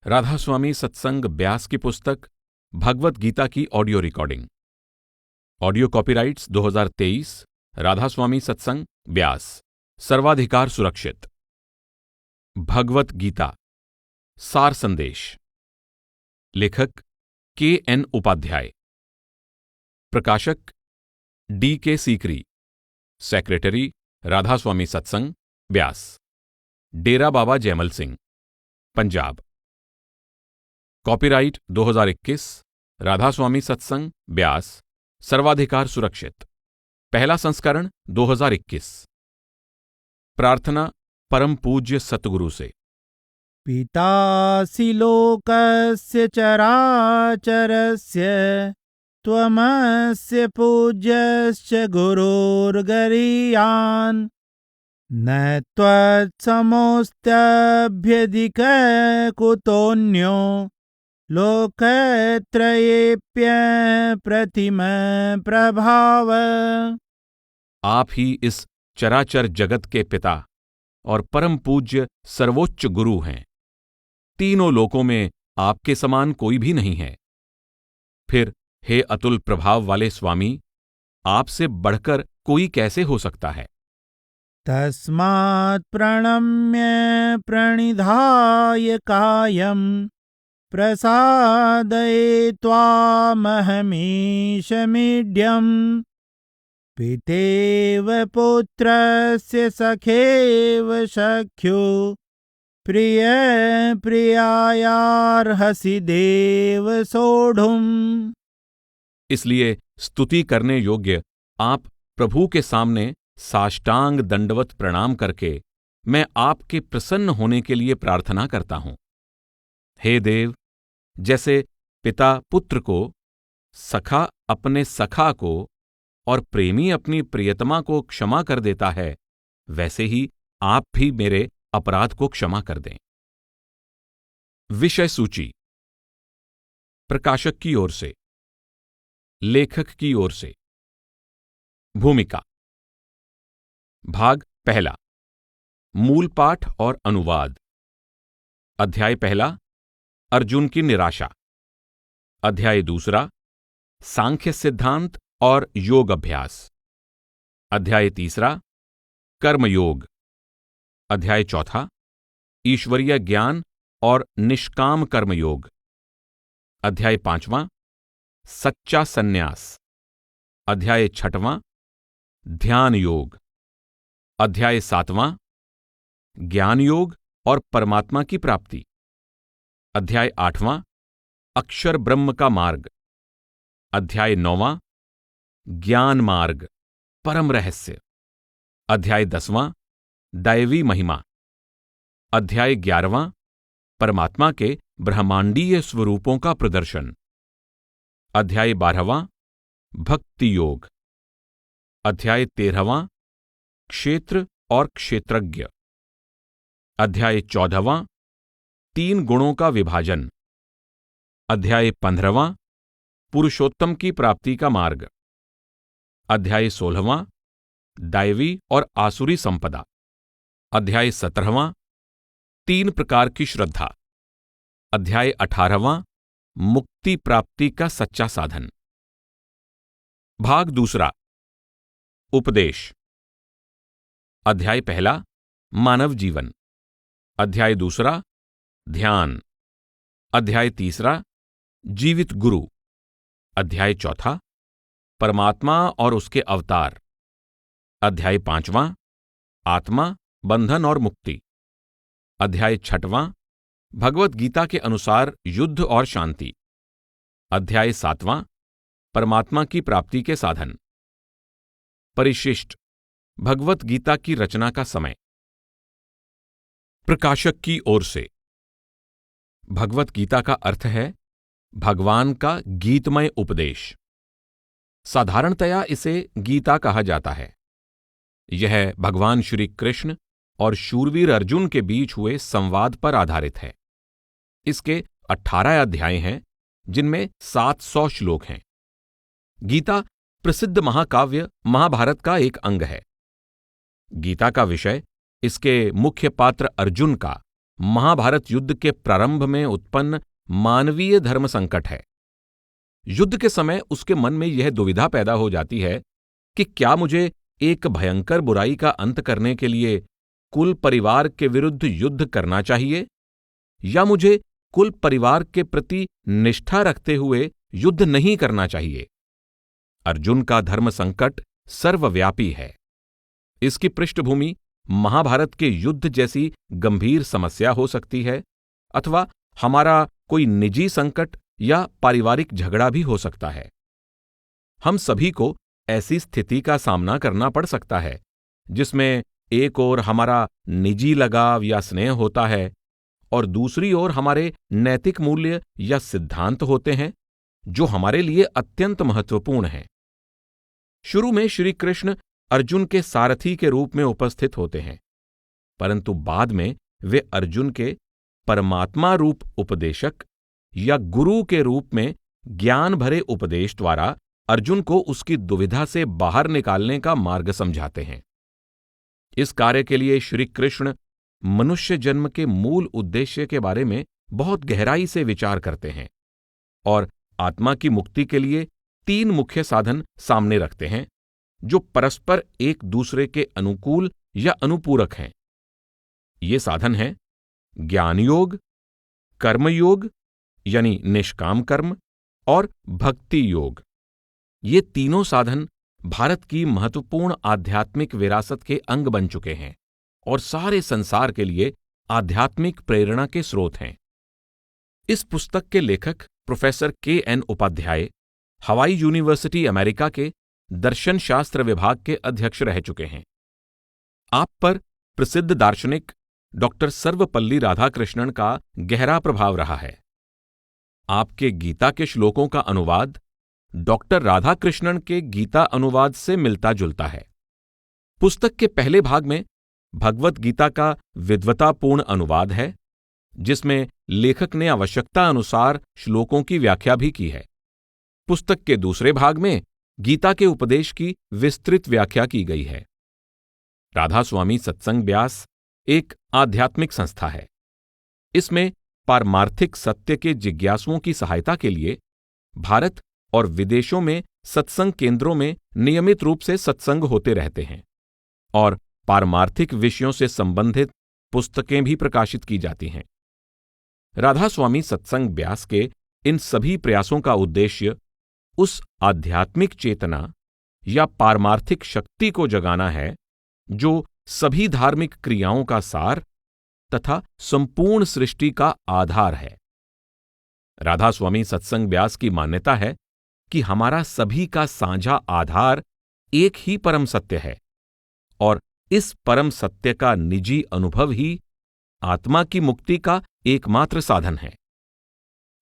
राधास्वामी सत्संग ब्यास की पुस्तक भगवत गीता की audio recording. Audio copyrights 2023 Radhasoami Satsang Beas. सर्वाधिकार सुरक्षित। भगवत गीता सार संदेश। लेखक KN उपाध्याय। प्रकाशक DK Sikri. Secretary Radhaswami Satsang Beas, Dera Baba Jaimal Singh, Punjab. Copyright 2021 Radhaswami Satsang Beas. सर्वाधिकार सुरक्षित। पहला संस्करण 2021। प्रार्थना परम पूज्य सतगुरु से। पितासि लोकस्य चराचरस्य त्वमस्य पूज्यश्च गुरुर्गरीयान् न त्वत्समोऽस्त्यभ्यधिकः कुतोऽन्यो लोकत्रयेऽप्यप्रतिम प्रभाव। आप ही इस चराचर जगत के पिता और परम पूज्य सर्वोच्च गुरु हैं। तीनों लोकों में आपके समान कोई भी नहीं है। फिर हे अतुल प्रभाव वाले स्वामी, आपसे बढ़कर कोई कैसे हो सकता है। तस्मात् प्रणम्य प्रणिधाय कायं प्रसादये त्वामहमीशमीड्यम् पितेव पुत्रस्य सखेव सख्यो प्रिय प्रियायार्हसि देव सोढुम्। इसलिए स्तुति करने योग्य आप प्रभु के सामने साष्टांग दंडवत प्रणाम करके मैं आपके प्रसन्न होने के लिए प्रार्थना करता हूं। हे देव, जैसे पिता पुत्र को, सखा अपने सखा को और प्रेमी अपनी प्रियतमा को क्षमा कर देता है, वैसे ही आप भी मेरे अपराध को क्षमा कर दें। विषय सूची। प्रकाशक की ओर से, लेखक की ओर से। भूमिका। भाग पहला, मूल पाठ और अनुवाद। अध्याय पहला, अर्जुन की निराशा। अध्याय दूसरा, सांख्य सिद्धांत और योग अभ्यास। अध्याय तीसरा, कर्मयोग। अध्याय चौथा, ईश्वरीय ज्ञान और निष्काम कर्मयोग। अध्याय पांचवां, सच्चा सन्यास। अध्याय छठवां, ध्यान योग। अध्याय सातवां, ज्ञान योग और परमात्मा की प्राप्ति। अध्याय आठवां, अक्षर ब्रह्म का मार्ग। अध्याय नौवां, ज्ञान मार्ग, परम रहस्य। अध्याय 10वां, दैवी महिमा। अध्याय 11वां, परमात्मा के ब्रह्मांडीय स्वरूपों का प्रदर्शन। अध्याय 12वां, भक्ति योग। अध्याय 13वां, क्षेत्र और क्षेत्रज्ञ। अध्याय 14वां, 3 गुणों का विभाजन। अध्याय 15वां, पुरुषोत्तम की प्राप्ति का मार्ग। अध्याय 16वां, दैवी और आसुरी संपदा। अध्याय 17वां, 3 प्रकार की श्रद्धा। अध्याय 18वां, मुक्ति प्राप्ति का सच्चा साधन। भाग दूसरा, उपदेश। अध्याय पहला, मानव जीवन। अध्याय दूसरा, ध्यान। अध्याय तीसरा, जीवित गुरु। अध्याय चौथा, परमात्मा और उसके अवतार। अध्याय 5वां, आत्मा, बंधन और मुक्ति। अध्याय 6वां, भगवत गीता के अनुसार युद्ध और शांति। अध्याय 7वां, परमात्मा की प्राप्ति के साधन। परिशिष्ट, भगवत गीता की रचना का समय। प्रकाशक की ओर से। भगवत गीता का अर्थ है भगवान का गीतमय उपदेश। साधारणतया इसे गीता कहा जाता है। यह भगवान श्री कृष्ण और शूरवीर अर्जुन के बीच हुए संवाद पर आधारित है। इसके 18 अध्याय हैं, जिनमें 700 श्लोक हैं। गीता प्रसिद्ध महाकाव्य महाभारत का एक अंग है। गीता का विषय इसके मुख्य पात्र अर्जुन का महाभारत युद्ध के प्रारंभ में उत्पन्न मानवीय धर्म संकट है। युद्ध के समय उसके मन में यह दुविधा पैदा हो जाती है कि क्या मुझे एक भयंकर बुराई का अंत करने के लिए कुल परिवार के विरुद्ध युद्ध करना चाहिए, या मुझे कुल परिवार के प्रति निष्ठा रखते हुए युद्ध नहीं करना चाहिए। अर्जुन का धर्म संकट सर्वव्यापी है। इसकी पृष्ठभूमि महाभारत के युद्ध जैसी गंभीर समस्या हो सकती है, अथवा हमारा कोई निजी संकट या पारिवारिक झगड़ा भी हो सकता है। हम सभी को ऐसी स्थिति का सामना करना पड़ सकता है जिसमें एक ओर हमारा निजी लगाव या स्नेह होता है और दूसरी ओर हमारे नैतिक मूल्य या सिद्धांत होते हैं जो हमारे लिए अत्यंत महत्वपूर्ण हैं। शुरू में श्री कृष्ण अर्जुन के सारथी के रूप में उपस्थित होते हैं, परंतु बाद में वे अर्जुन के परमात्मा रूप उपदेशक या गुरु के रूप में ज्ञान भरे उपदेश द्वारा अर्जुन को उसकी दुविधा से बाहर निकालने का मार्ग समझाते हैं। इस कार्य के लिए श्री कृष्ण मनुष्य जन्म के मूल उद्देश्य के बारे में बहुत गहराई से विचार करते हैं और आत्मा की मुक्ति के लिए 3 मुख्य साधन सामने रखते हैं जो परस्पर एक दूसरे के अनुकूल या अनुपूरक हैं। ये साधन हैं ज्ञान योग, कर्मयोग यानी निष्काम कर्म और भक्ति योग। ये तीनों साधन भारत की महत्वपूर्ण आध्यात्मिक विरासत के अंग बन चुके हैं और सारे संसार के लिए आध्यात्मिक प्रेरणा के स्रोत हैं। इस पुस्तक के लेखक प्रोफेसर KN उपाध्याय हवाई यूनिवर्सिटी अमेरिका के दर्शन शास्त्र विभाग के अध्यक्ष रह चुके हैं। आप पर प्रसिद्ध दार्शनिक डॉक्टर सर्वपल्ली राधाकृष्णन का गहरा प्रभाव रहा है। आपके गीता के श्लोकों का अनुवाद डॉक्टर राधाकृष्णन के गीता अनुवाद से मिलता जुलता है। पुस्तक के पहले भाग में भगवत गीता का विद्वतापूर्ण अनुवाद है, जिसमें लेखक ने आवश्यकता अनुसार श्लोकों की व्याख्या भी की है। पुस्तक के दूसरे भाग में गीता के उपदेश की विस्तृत व्याख्या की गई है। राधा स्वामी सत्संग व्यास एक आध्यात्मिक संस्था है। इसमें पारमार्थिक सत्य के जिज्ञासुओं की सहायता के लिए भारत और विदेशों में सत्संग केंद्रों में नियमित रूप से सत्संग होते रहते हैं और पारमार्थिक विषयों से संबंधित पुस्तकें भी प्रकाशित की जाती हैं। राधा स्वामी सत्संग व्यास के इन सभी प्रयासों का उद्देश्य उस आध्यात्मिक चेतना या पारमार्थिक शक्ति को जगाना है जो सभी धार्मिक क्रियाओं का सार तथा संपूर्ण सृष्टि का आधार है। राधा स्वामी सत्संग व्यास की मान्यता है कि हमारा सभी का साझा आधार एक ही परम सत्य है और इस परम सत्य का निजी अनुभव ही आत्मा की मुक्ति का एकमात्र साधन है।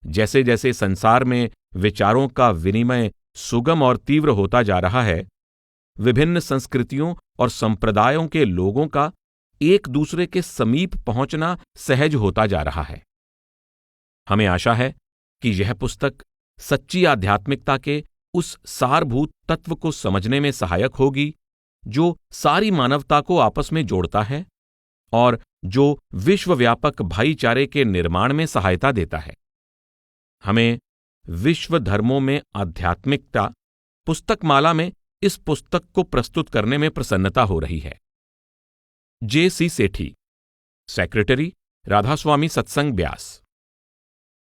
जैसे जैसे संसार में विचारों का विनिमय सुगम और तीव्र होता जा रहा है, विभिन्न संस्कृतियों और संप्रदायों के लोगों का एक दूसरे के समीप पहुंचना सहज होता जा रहा है। हमें आशा है कि यह पुस्तक सच्ची आध्यात्मिकता के उस सारभूत तत्व को समझने में सहायक होगी जो सारी मानवता को आपस में जोड़ता है और जो विश्वव्यापक भाईचारे के निर्माण में सहायता देता है। हमें विश्व धर्मों में आध्यात्मिकता पुस्तकमाला में इस पुस्तक को प्रस्तुत करने में प्रसन्नता हो रही है। J.C. सेठी, सेक्रेटरी, राधास्वामी सत्संग व्यास।